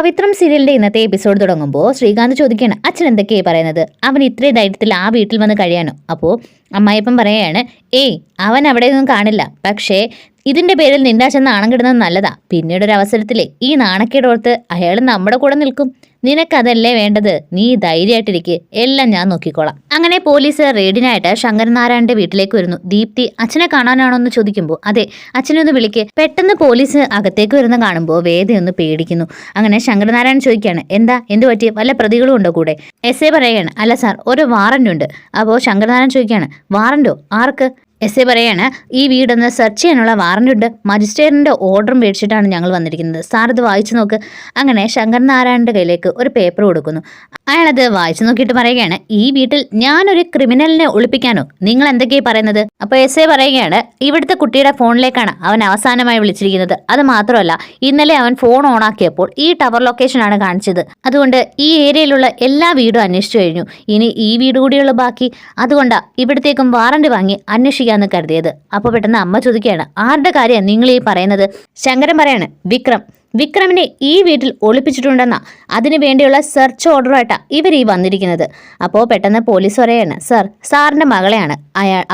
പവിത്രം സീരിയലിന്റെ ഇന്നത്തെ എപ്പിസോഡ് തുടങ്ങുമ്പോൾ ശ്രീകാന്ത് ചോദിക്കുകയാണ്, അച്ഛൻ എന്തൊക്കെയായി പറയുന്നത്? അവൻ ഇത്രയും ധൈര്യത്തിൽ ആ വീട്ടിൽ വന്ന് കഴിയാനോ? അപ്പോൾ അമ്മായിപ്പം പറയുകയാണ്, ഏയ് അവൻ അവിടെയൊന്നും കാണില്ല. പക്ഷേ ഇതിന്റെ പേരിൽ നിന്റെ അച്ഛൻ നാണം കിടുന്നത് നല്ലതാ. പിന്നീട് ഒരു അവസരത്തിലെ ഈ നാണക്കേടോർത്ത് അയാൾ നമ്മുടെ കൂടെ നിൽക്കും. നിനക്കതല്ലേ വേണ്ടത്? നീ ധൈര്യമായിട്ടിരിക്കെ, എല്ലാം ഞാൻ നോക്കിക്കോളാം. അങ്ങനെ പോലീസ് റെയ്ഡിനായിട്ട് ശങ്കരനാരായണന്റെ വീട്ടിലേക്ക് വരുന്നു. ദീപ്തി അച്ഛനെ കാണാനാണോ എന്ന് ചോദിക്കുമ്പോൾ അതെ, അച്ഛനെ ഒന്ന് വിളിക്ക്. പെട്ടെന്ന് പോലീസ് അകത്തേക്ക് വരുന്ന കാണുമ്പോൾ വേദയൊന്ന് പേടിക്കുന്നു. അങ്ങനെ ശങ്കരനാരായണൻ ചോദിക്കുകയാണ്, എന്ത് പറ്റി? വല്ല പ്രതികളും ഉണ്ടോ കൂടെ? എസ് ഐ പറയുകയാണ്, അല്ല സാർ, ഒരു വാറന്റ് ഉണ്ട്. അപ്പോൾ ശങ്കരനാരായണൻ ചോദിക്കുകയാണ്, വാറന്റോ? ആർക്ക്? എസ് ഐ പറയാണ്, ഈ വീടൊന്ന് സെർച്ച് ചെയ്യാനുള്ള വാറന്റ് ഉണ്ട്. മജിസ്ട്രേറ്റിന്റെ ഓർഡറും മേടിച്ചിട്ടാണ് ഞങ്ങൾ വന്നിരിക്കുന്നത്. സാർ ഇത് വായിച്ചു നോക്ക്. അങ്ങനെ ശങ്കരനാരായണന്റെ കയ്യിലേക്ക് ഒരു പേപ്പർ കൊടുക്കുന്നു. അയാളത് വായിച്ചു നോക്കിയിട്ട് പറയുകയാണ്, ഈ വീട്ടിൽ ഞാനൊരു ക്രിമിനലിനെ ഒളിപ്പിക്കാനോ? നിങ്ങൾ എന്തൊക്കെയാ പറയുന്നത്? അപ്പോൾ എസ് ഐ പറയുകയാണ്, ഇവിടുത്തെ കുട്ടിയുടെ ഫോണിലേക്കാണ് അവൻ അവസാനമായി വിളിച്ചിരിക്കുന്നത്. അത് മാത്രമല്ല, ഇന്നലെ അവൻ ഫോൺ ഓണാക്കിയപ്പോൾ ഈ ടവർ ലൊക്കേഷനാണ് കാണിച്ചത്. അതുകൊണ്ട് ഈ ഏരിയയിലുള്ള എല്ലാ വീടും അന്വേഷിച്ചു കഴിഞ്ഞു. ഇനി ഈ വീട് കൂടിയുള്ള ബാക്കി. അതുകൊണ്ടാണ് ഇവിടത്തേക്കും വാറന്റ് വാങ്ങി അന്വേഷിക്കാന്ന് കരുതിയത്. അപ്പോൾ പെട്ടെന്ന് അമ്മ ചോദിക്കുകയാണ്, ആരുടെ കാര്യം നിങ്ങൾ ഈ പറയുന്നത്? ശങ്കരൻ പറയാണ്, വിക്രമിനെ ഈ വീട്ടിൽ ഒളിപ്പിച്ചിട്ടുണ്ടെന്നാ. അതിനു വേണ്ടിയുള്ള സെർച്ച് ഓർഡറുമായിട്ടാണ് ഇവർ ഈ വന്നിരിക്കുന്നത്. അപ്പോൾ പെട്ടെന്ന് പോലീസ് പറയാണ്, സാറിന്റെ മകളെയാണ്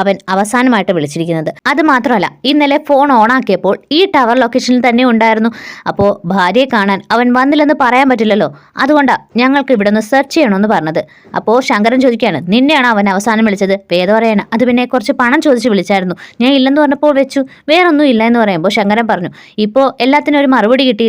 അവൻ അവസാനമായിട്ട് വിളിച്ചിരിക്കുന്നത്. അത് മാത്രമല്ല, ഇന്നലെ ഫോൺ ഓണാക്കിയപ്പോൾ ഈ ടവർ ലൊക്കേഷനിൽ തന്നെ ഉണ്ടായിരുന്നു. അപ്പോൾ ഭാര്യയെ കാണാൻ അവൻ വന്നില്ലെന്ന് പറയാൻ പറ്റില്ലല്ലോ. അതുകൊണ്ടാണ് ഞങ്ങൾക്ക് ഇവിടെ നിന്ന് സെർച്ച് ചെയ്യണമെന്ന് പറഞ്ഞത്. അപ്പോൾ ശങ്കരൻ ചോദിക്കുകയാണ്, നിന്നെയാണോ അവൻ അവസാനം വിളിച്ചത്? വേദ പറയാണ്, അത് പിന്നെ കുറച്ച് പണം ചോദിച്ച് വിളിച്ചായിരുന്നു. ഞാൻ ഇല്ലെന്ന് പറഞ്ഞപ്പോൾ വെച്ചു, വേറൊന്നും ഇല്ല എന്ന് പറയുമ്പോൾ ശങ്കരൻ പറഞ്ഞു, ഇപ്പോൾ എല്ലാത്തിനും ഒരു മറുപടി കിട്ടി.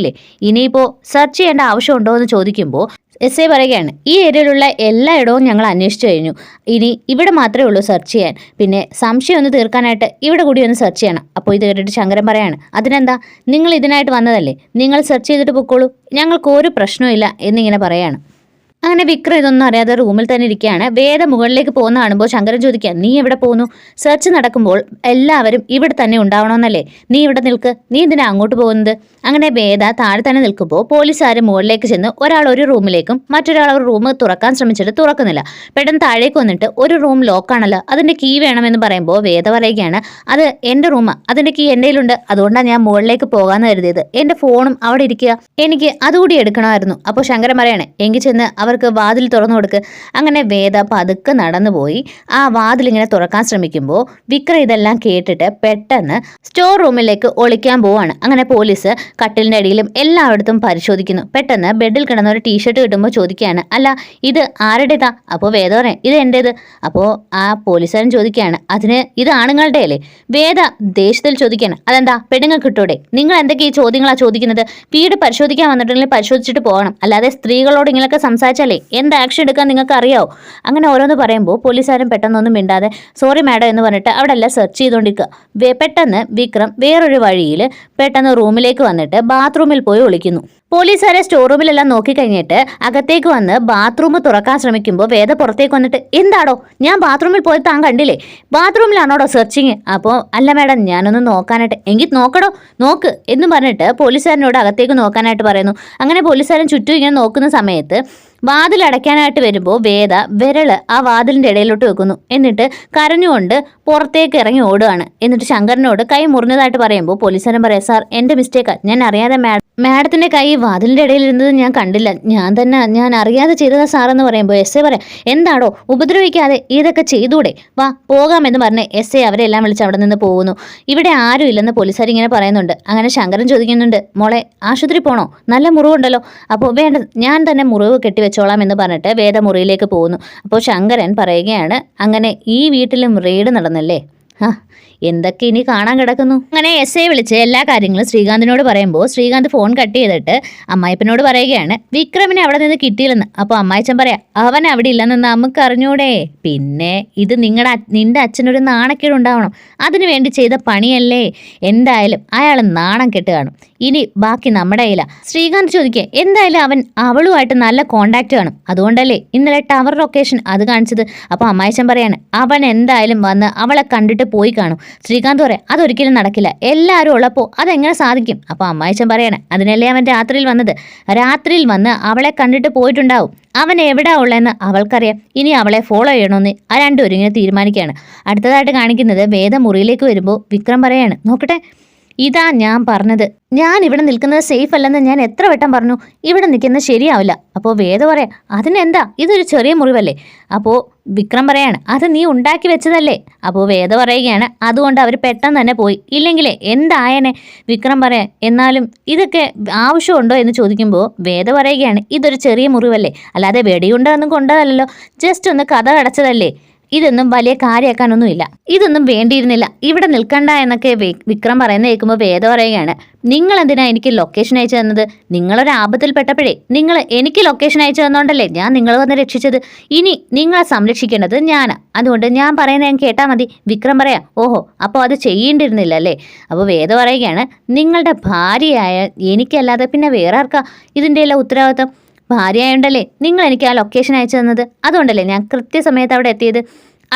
ഇനിയിപ്പോ സെർച്ച് ചെയ്യേണ്ട ആവശ്യമുണ്ടോ എന്ന് ചോദിക്കുമ്പോൾ എസ് ഐ പറയുകയാണ്, ഈ ഏരിയയിലുള്ള എല്ലായിടവും ഞങ്ങൾ അന്വേഷിച്ചു കഴിഞ്ഞു. ഇനി ഇവിടെ മാത്രമേ ഉള്ളൂ സെർച്ച് ചെയ്യാൻ. പിന്നെ സംശയം ഒന്ന് തീർക്കാനായിട്ട് ഇവിടെ കൂടി ഒന്ന് സെർച്ച് ചെയ്യണം. അപ്പോൾ ഇത് കേട്ടിട്ട് ശങ്കരൻ പറയാണ്, അതിനെന്താ, നിങ്ങൾ ഇതിനായിട്ട് വന്നതല്ലേ, നിങ്ങൾ സെർച്ച് ചെയ്തിട്ട് പൊക്കോളൂ, ഞങ്ങൾക്ക് ഒരു പ്രശ്നവും ഇല്ല എന്നിങ്ങനെ പറയാണ്. അങ്ങനെ വിക്രം ഇതൊന്നും അറിയാതെ റൂമിൽ തന്നെ ഇരിക്കുകയാണ്. വേദ മുകളിലേക്ക് പോകുന്ന കാണുമ്പോൾ ശങ്കരൻ ചോദിക്കുക, നീ എവിടെ പോകുന്നു? സെർച്ച് നടക്കുമ്പോൾ എല്ലാവരും ഇവിടെ തന്നെ ഉണ്ടാവണമെന്നല്ലേ? നീ ഇവിടെ നിൽക്ക്, നീ എന്തിനാ അങ്ങോട്ട് പോകുന്നത്? അങ്ങനെ വേദ താഴെ തന്നെ നിൽക്കുമ്പോൾ പോലീസുകാർ മുകളിലേക്ക് ചെന്ന് ഒരാൾ ഒരു റൂമിലേക്കും മറ്റൊരാൾ ഒരു റൂം തുറക്കാൻ ശ്രമിച്ചിട്ട് തുറക്കുന്നില്ല. പെട്ടെന്ന് താഴേക്ക് വന്നിട്ട് ഒരു റൂം ലോക്കാണല്ലോ, അതിന്റെ കീ വേണമെന്ന് പറയുമ്പോൾ വേദ പറയുകയാണ്, അത് എൻ്റെ റൂമാണ്, അതിന്റെ കീ എൻ്റെ കയ്യിലുണ്ട്. അതുകൊണ്ടാണ് ഞാൻ മുകളിലേക്ക് പോകാമെന്ന് കരുതിയത്. എൻ്റെ ഫോണും അവിടെ ഇരിക്കുക, എനിക്ക് അതുകൂടി എടുക്കണമായിരുന്നു. അപ്പോൾ ശങ്കരൻ പറയാണ്, എങ്കിൽ ചെന്ന് അവർക്ക് വാതിൽ തുറന്നു കൊടുക്ക്. അങ്ങനെ വേദ പതുക്കെ നടന്നുപോയി ആ വാതിലിങ്ങനെ തുറക്കാൻ ശ്രമിക്കുമ്പോൾ വിക്രം ഇതെല്ലാം കേട്ടിട്ട് പെട്ടെന്ന് സ്റ്റോർ റൂമിലേക്ക് ഒളിക്കാൻ പോവാണ്. അങ്ങനെ പോലീസ് കട്ടിലിന്റെ അടിയിലും എല്ലായിടത്തും പരിശോധിക്കുന്നു. പെട്ടെന്ന് ബെഡിൽ കിടന്ന ഒരു ടീഷർട്ട് കിട്ടുമ്പോൾ ചോദിക്കുകയാണ്, അല്ല ഇത് ആരുടേതാ? അപ്പോൾ വേദ പറയാം, ഇത് എൻ്റേത്. അപ്പോൾ ആ പോലീസുകാരൻ ചോദിക്കുകയാണ്, അതിന് ഇത് ആണുങ്ങളുടെ അല്ലേ? വേദ ദേഷ്യത്തിൽ ചോദിക്കുകയാണ്, അതെന്താ പെണ്ണുങ്ങൾ കിട്ടൂടെ? നിങ്ങൾ എന്തൊക്കെ ഈ ചോദ്യങ്ങളാ ചോദിക്കുന്നത്? വീട് പരിശോധിക്കാൻ വന്നിട്ടുണ്ടെങ്കിൽ പരിശോധിച്ചിട്ട് പോകണം, അല്ലാതെ സ്ത്രീകളോട് ഇങ്ങനെയൊക്കെ സംസാരിച്ചാലേ എന്ത് ആക്ഷൻ എടുക്കാൻ നിങ്ങൾക്ക് അറിയാവോ? അങ്ങനെ ഓരോന്ന് പറയുമ്പോൾ പോലീസുകാരൻ പെട്ടെന്നൊന്നും മിണ്ടാതെ സോറി മാഡം എന്ന് പറഞ്ഞിട്ട് അവിടെ എല്ലാം സെർച്ച് ചെയ്തുകൊണ്ടിരിക്കുക. പെട്ടെന്ന് വിക്രം വേറൊരു വഴിയിൽ പെട്ടെന്ന് റൂമിലേക്ക് വന്നിട്ട് ബാത്റൂമിൽ പോയി ഒളിക്കുന്നു. പോലീസുകാരെ സ്റ്റോർ റൂമിലെല്ലാം നോക്കിക്കഴിഞ്ഞിട്ട് അകത്തേക്ക് വന്ന് ബാത്റൂം തുറക്കാൻ ശ്രമിക്കുമ്പോൾ വേദ പുറത്തേക്ക് വന്നിട്ട്, എന്താടോ ഞാൻ ബാത്റൂമിൽ പോയി താൻ കണ്ടില്ലേ? ബാത്റൂമിലാണോടോ സെർച്ചിങ്? അപ്പോൾ അല്ല മാഡം, ഞാനൊന്ന് നോക്കാനായിട്ട്. എങ്കിൽ നോക്കടോ, നോക്ക് എന്ന് പറഞ്ഞിട്ട് പോലീസുകാരനോട് അകത്തേക്ക് നോക്കാനായിട്ട് പറയുന്നു. അങ്ങനെ പോലീസുകാരൻ ചുറ്റും ഇങ്ങനെ നോക്കുന്ന സമയത്ത് വാതിൽ അടയ്ക്കാനായിട്ട് വരുമ്പോൾ വേദ വിരല് ആ വാതിലിൻ്റെ ഇടയിലോട്ട് വെക്കുന്നു. എന്നിട്ട് കരഞ്ഞുകൊണ്ട് പുറത്തേക്ക് ഇറങ്ങി ഓടുകയാണ്. എന്നിട്ട് ശങ്കരനോട് കൈ മുറിഞ്ഞതായിട്ട് പറയുമ്പോൾ പോലീസുകാരൻ പറയാം, സാർ എൻ്റെ മിസ്റ്റേക്കാണ്, ഞാൻ അറിയാതെ മാഡത്തിൻ്റെ കൈ വാതിലിൻ്റെ ഇടയിലിരുന്നത് ഞാൻ കണ്ടില്ല, ഞാൻ അറിയാതെ ചെയ്തതാ സാറെന്ന് പറയുമ്പോൾ എസ് ഐ പറയാം, എന്താടോ ഉപദ്രവിക്കാതെ ഇതൊക്കെ ചെയ്തൂടെ, വാ പോകാമെന്ന് പറഞ്ഞ് എസ് ഐ അവരെല്ലാം വിളിച്ച് അവിടെ നിന്ന് പോകുന്നു. ഇവിടെ ആരും ഇല്ലെന്ന് പോലീസുകാർ ഇങ്ങനെ പറയുന്നുണ്ട്. അങ്ങനെ ശങ്കരൻ ചോദിക്കുന്നുണ്ട്, മോളെ ആശുപത്രി പോണോ? നല്ല മുറിവുണ്ടല്ലോ. അപ്പോൾ വേണ്ട, ഞാൻ തന്നെ മുറിവ് കെട്ടിവെച്ചോളാം എന്ന് പറഞ്ഞിട്ട് വേദ മുറിയിലേക്ക് പോകുന്നു. അപ്പോൾ ശങ്കരൻ പറയുകയാണ്, അങ്ങനെ ഈ വീട്ടിലും റെയ്ഡ് നടന്നല്ലേ? എന്തൊക്കെ ഇനി കാണാൻ കിടക്കുന്നു. അങ്ങനെ എസ് ഐ വിളിച്ച് എല്ലാ കാര്യങ്ങളും ശ്രീകാന്തിനോട് പറയുമ്പോൾ ശ്രീകാന്ത് ഫോൺ കട്ട് ചെയ്തിട്ട് അമ്മായിപ്പനോട് പറയുകയാണ്, വിക്രമിനെ അവിടെ നിന്ന് കിട്ടിയില്ലെന്ന്. അപ്പോൾ അമ്മായിച്ചൻ പറയാം, അവൻ അവിടെ ഇല്ലെന്ന് നമുക്ക് അറിഞ്ഞൂടെ? പിന്നെ ഇത് നിന്റെ അച്ഛനൊരു നാണക്കേടുണ്ടാവണം, അതിനു വേണ്ടി ചെയ്ത പണിയല്ലേ? എന്തായാലും അയാൾ നാണം കെട്ട് കാണും. ഇനി ബാക്കി നമ്മുടെ കയ്യില. ശ്രീകാന്ത് ചോദിക്കുക, എന്തായാലും അവൻ അവളുമായിട്ട് നല്ല കോണ്ടാക്ട് കാണും, അതുകൊണ്ടല്ലേ ഇന്നലെ ടവർ ലൊക്കേഷൻ അത് കാണിച്ചത്. അപ്പോൾ അമ്മായിച്ചൻ പറയാണ്, അവൻ എന്തായാലും വന്ന് അവളെ കണ്ടിട്ട് പോയി കാണും. ശ്രീകാന്ത് പറയാം, അതൊരിക്കലും നടക്കില്ല, എല്ലാവരും ഉള്ളപ്പോൾ അതെങ്ങനെ സാധിക്കും? അപ്പോൾ അമ്മായിച്ചൻ പറയാണ്, അതിനല്ലേ അവൻ രാത്രിയിൽ വന്നത്, രാത്രിയിൽ വന്ന് അവളെ കണ്ടിട്ട് പോയിട്ടുണ്ടാവും, അവൻ എവിടെയാ ഉള്ളതെന്ന് അവൾക്കറിയാം, ഇനി അവളെ ഫോളോ ചെയ്യണമെന്ന് ആ രണ്ടുപേരും ഇങ്ങനെ തീരുമാനിക്കുകയാണ്. അടുത്തതായിട്ട് കാണിക്കുന്നത് വേദ മുറിയിലേക്ക് വരുമ്പോൾ വിക്രം പറയാണ്, നോക്കട്ടെ ഇതാ ഞാൻ പറഞ്ഞത്. ഞാൻ ഇവിടെ നിൽക്കുന്നത് സേഫ് അല്ലെന്ന് ഞാൻ എത്ര വട്ടം പറഞ്ഞു. ഇവിടെ നിൽക്കുന്നത് ശരിയാവില്ല. അപ്പോൾ വേദ പറയാം, അതിനെന്താ, ഇതൊരു ചെറിയ മുറിവല്ലേ. അപ്പോൾ വിക്രം പറയാണ്, അത് നീ ഉണ്ടാക്കി വെച്ചതല്ലേ. അപ്പോൾ വേദ പറയുകയാണ്, അതുകൊണ്ട് അവർ പെട്ടെന്ന് തന്നെ പോയി, ഇല്ലെങ്കിലേ എന്തായനെ. വിക്രം പറയാം, എന്നാലും ഇതൊക്കെ ആവശ്യമുണ്ടോ എന്ന് ചോദിക്കുമ്പോൾ വേദ പറയുകയാണ്, ഇതൊരു ചെറിയ മുറിവല്ലേ, അല്ലാതെ വെടിയുണ്ടൊന്നും കൊണ്ടതല്ലോ, ജസ്റ്റ് ഒന്ന് കഥ അടച്ചതല്ലേ, ഇതൊന്നും വലിയ കാര്യമാക്കാനൊന്നുമില്ല, ഇതൊന്നും വേണ്ടിയിരുന്നില്ല, ഇവിടെ നിൽക്കണ്ട എന്നൊക്കെ വിക്രം പറയുന്ന കേൾക്കുമ്പോൾ വേദ പറയുകയാണ്, നിങ്ങൾ എന്തിനാ എനിക്ക് ലൊക്കേഷൻ അയച്ചു തന്നത്? നിങ്ങളൊരു ആപത്തിൽപ്പെട്ടപ്പോഴേ നിങ്ങൾ എനിക്ക് ലൊക്കേഷൻ അയച്ചു തന്നോണ്ടല്ലേ ഞാൻ നിങ്ങൾ വന്ന് രക്ഷിച്ചത്. ഇനി നിങ്ങളെ സംരക്ഷിക്കേണ്ടത് ഞാനാ, അതുകൊണ്ട് ഞാൻ പറയുന്നത് ഞാൻ കേട്ടാൽ മതി. വിക്രം പറയാം, ഓഹോ, അപ്പോൾ അത് ചെയ്യേണ്ടിയിരുന്നില്ല അല്ലേ. അപ്പോൾ വേദ പറയുകയാണ്, നിങ്ങളുടെ ഭാര്യയായ എനിക്കല്ലാതെ പിന്നെ വേറെ ആർക്കാ ഇതിൻ്റെ എല്ലാം ഉത്തരവാദിത്വം? ഭാര്യയായോണ്ടല്ലേ നിങ്ങൾ എനിക്ക് ആ ലൊക്കേഷൻ അയച്ചു തന്നത്, അതുകൊണ്ടല്ലേ ഞാൻ കൃത്യസമയത്ത് അവിടെ എത്തിയത്.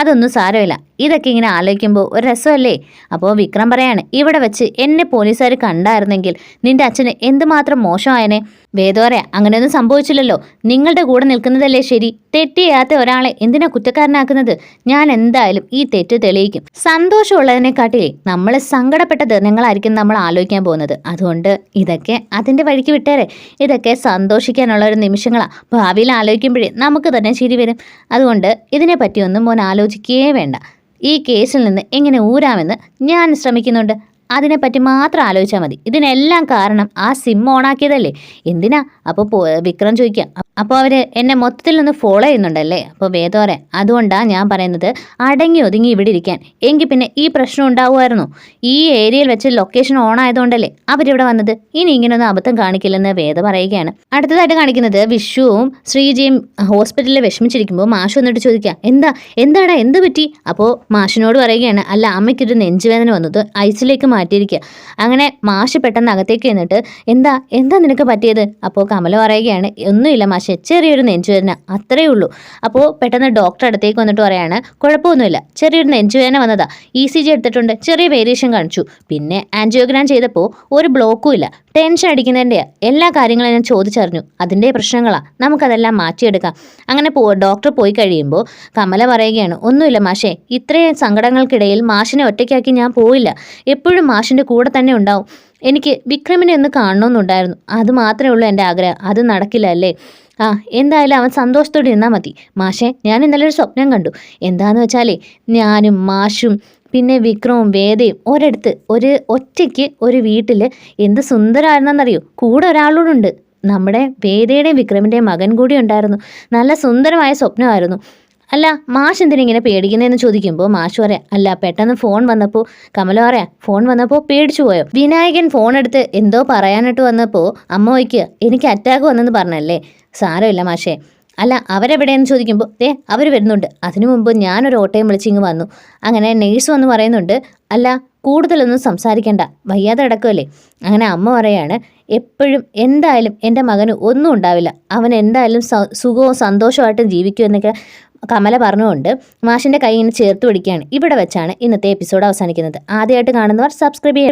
അതൊന്നും സാരമില്ല, ഇതൊക്കെ ഇങ്ങനെ ആലോചിക്കുമ്പോൾ ഒരു രസമല്ലേ. അപ്പോൾ വിക്രം പറയാണ്, ഇവിടെ വെച്ച് എന്നെ പോലീസുകാർ കണ്ടായിരുന്നെങ്കിൽ നിന്റെ അച്ഛന് എന്തുമാത്രം മോശമായനെ. വേദ പറയാം, അങ്ങനെയൊന്നും സംഭവിച്ചില്ലല്ലോ, നിങ്ങളുടെ കൂടെ നിൽക്കുന്നതല്ലേ ശരി. തെറ്റ് ചെയ്യാത്ത ഒരാളെ എന്തിനാ കുറ്റക്കാരനാക്കുന്നത്? ഞാൻ എന്തായാലും ഈ തെറ്റ് തെളിയിക്കും. സന്തോഷമുള്ളതിനെക്കാട്ടിലേ നമ്മൾ സങ്കടപ്പെട്ട ദിനങ്ങളായിരിക്കും നമ്മൾ ആലോചിക്കാൻ പോകുന്നത്. അതുകൊണ്ട് ഇതൊക്കെ അതിൻ്റെ വഴിക്ക് വിട്ടേരെ. ഇതൊക്കെ സന്തോഷിക്കാനുള്ള ഒരു നിമിഷങ്ങളാണ്. ഭാവിയിൽ ആലോചിക്കുമ്പോഴേ നമുക്ക് തന്നെ ചിരി വരും. അതുകൊണ്ട് ഇതിനെ പറ്റിയൊന്നും മോൻ ആലോചിക്കുകയേ വേണ്ട. ഈ കേസിൽ നിന്ന് എങ്ങനെ ഊരാമെന്ന് ഞാൻ ശ്രമിക്കുന്നുണ്ട്. അതിനെപ്പറ്റി മാത്രം ആലോചിച്ചാൽ മതി. ഇതിനെല്ലാം കാരണം ആ സിം ഓണാക്കിയതല്ലേ, എന്തിനാ? അപ്പോൾ വിക്രം ചോദിക്കാം, അപ്പോൾ അവർ എന്നെ മൊത്തത്തിൽ ഒന്ന് ഫോളോ ചെയ്യുന്നുണ്ടല്ലേ. അപ്പോൾ വേദ പറയാം, അതുകൊണ്ടാണ് ഞാൻ പറയുന്നത് അടങ്ങി ഒതുങ്ങി ഇവിടെ ഇരിക്കാൻ. എങ്കിൽ പിന്നെ ഈ പ്രശ്നം ഉണ്ടാവുമായിരുന്നു. ഈ ഏരിയയിൽ വെച്ച് ലൊക്കേഷൻ ഓൺ ആയതുകൊണ്ടല്ലേ അവരിവിടെ വന്നത്. ഇനി ഇങ്ങനെയൊന്നും അബദ്ധം കാണിക്കില്ലെന്ന് വേദ പറയുകയാണ്. അടുത്തതായിട്ട് കാണിക്കുന്നത് വിഷുവും ശ്രീജയും ഹോസ്പിറ്റലിൽ വിഷമിച്ചിരിക്കുമ്പോൾ മാഷ് വന്നിട്ട് ചോദിക്കുക, എന്താടാ എന്ത് പറ്റി? അപ്പോൾ മാഷിനോട് പറയുകയാണ്, അല്ല അമ്മയ്ക്കൊരു നെഞ്ചുവേദന വന്നത് ഐസിലേക്ക് മാറ്റിയിരിക്കുക. അങ്ങനെ മാഷ് പെട്ടെന്ന് അകത്തേക്ക് എന്നിട്ട് എന്താ നിനക്ക് പറ്റിയത്? അപ്പോൾ കമല പറയുകയാണ്, ഒന്നുമില്ല മാഷെ, ചെറിയൊരു നെഞ്ചുവേദന, അത്രയേ ഉള്ളൂ. അപ്പോൾ പെട്ടെന്ന് ഡോക്ടർ അടുത്തേക്ക് വന്നിട്ട് പറയാണ്, കുഴപ്പമൊന്നുമില്ല, ചെറിയൊരു നെഞ്ചുവേദന വന്നതാ, ECG എടുത്തിട്ടുണ്ട്, ചെറിയ വേരിയേഷൻ കാണിച്ചു, പിന്നെ ആൻജിയോഗ്രാം ചെയ്തപ്പോൾ ഒരു ബ്ലോക്കും ഇല്ല. ടെൻഷൻ അടിക്കുന്നതിൻ്റെയാ, എല്ലാ കാര്യങ്ങളും ഞാൻ ചോദിച്ചറിഞ്ഞു, അതിൻ്റെ പ്രശ്നങ്ങളാണ്, നമുക്കതെല്ലാം മാറ്റിയെടുക്കാം. അങ്ങനെ ഡോക്ടർ പോയി കഴിയുമ്പോൾ കമല പറയുകയാണ്, ഒന്നുമില്ല മാഷെ, ഇത്രയും സങ്കടങ്ങൾക്കിടയിൽ മാഷിനെ ഒറ്റയ്ക്കാക്കി ഞാൻ പോയില്ല, എപ്പോഴും മാഷിൻ്റെ കൂടെ തന്നെ ഉണ്ടാവും. എനിക്ക് വിക്രമിനെ ഒന്ന് കാണണമെന്നുണ്ടായിരുന്നു, അത് മാത്രമേ ഉള്ളൂ എൻ്റെ ആഗ്രഹം. അത് നടക്കില്ല അല്ലേ? എന്തായാലും അവൻ സന്തോഷത്തോടെ ഇരുന്നാൽ മതി. മാഷെ, ഞാൻ ഇന്നലെ ഒരു സ്വപ്നം കണ്ടു. എന്താന്ന് വെച്ചാലേ, ഞാനും മാഷും പിന്നെ വിക്രവും വേദയും ഒരിടത്ത് ഒറ്റയ്ക്ക് ഒരു വീട്ടിൽ എന്ത് സുന്ദരമായിരുന്നെന്നറിയോ, കൂടെ ഒരാളോടുണ്ട്. നമ്മുടെ വേദയുടെയും വിക്രമിൻ്റെയും മകൻ കൂടി ഉണ്ടായിരുന്നു. നല്ല സുന്ദരമായ സ്വപ്നമായിരുന്നു. അല്ല മാഷ് എന്തിനിങ്ങനെ പേടിക്കുന്നതെന്ന് ചോദിക്കുമ്പോൾ മാഷ് പറയാം, അല്ല പെട്ടെന്ന് ഫോൺ വന്നപ്പോൾ, കമല പറയാം, ഫോൺ വന്നപ്പോൾ പേടിച്ചു പോയോ? വിനായകൻ ഫോൺ എടുത്ത് എന്തോ പറയാനിട്ട് വന്നപ്പോൾ അമ്മ വയ്ക്കുക, എനിക്ക് അറ്റാക്ക് വന്നെന്ന് പറഞ്ഞല്ലേ. സാരമില്ല മാഷേ. അല്ല അവരെവിടെയെന്ന് ചോദിക്കുമ്പോൾ അവർ വരുന്നുണ്ട്, അതിനു മുമ്പ് ഞാനൊരു ഓട്ടോയും വിളിച്ചിങ്ങ് വന്നു. അങ്ങനെ നേഴ്സ് വന്ന് പറയുന്നുണ്ട്, അല്ല കൂടുതലൊന്നും സംസാരിക്കണ്ട, വയ്യാതെ കിടക്കുമല്ലേ. അങ്ങനെ അമ്മ പറയാണ്, എപ്പോഴും എന്തായാലും എൻ്റെ മകന് ഒന്നും ഉണ്ടാവില്ല, അവൻ എന്തായാലും സുഖവും സന്തോഷമായിട്ടും ജീവിക്കുമെന്നൊക്കെ കമല പറഞ്ഞുകൊണ്ട് മാഷിൻ്റെ കൈ ഇങ്ങനെ ചേർത്ത് പിടിക്കുകയാണ്. ഇവിടെ വെച്ചാണ് ഇന്നത്തെ എപ്പിസോഡ് അവസാനിക്കുന്നത്. ആദ്യമായിട്ട് കാണുന്നവർ സബ്സ്ക്രൈബ് ചെയ്യുക.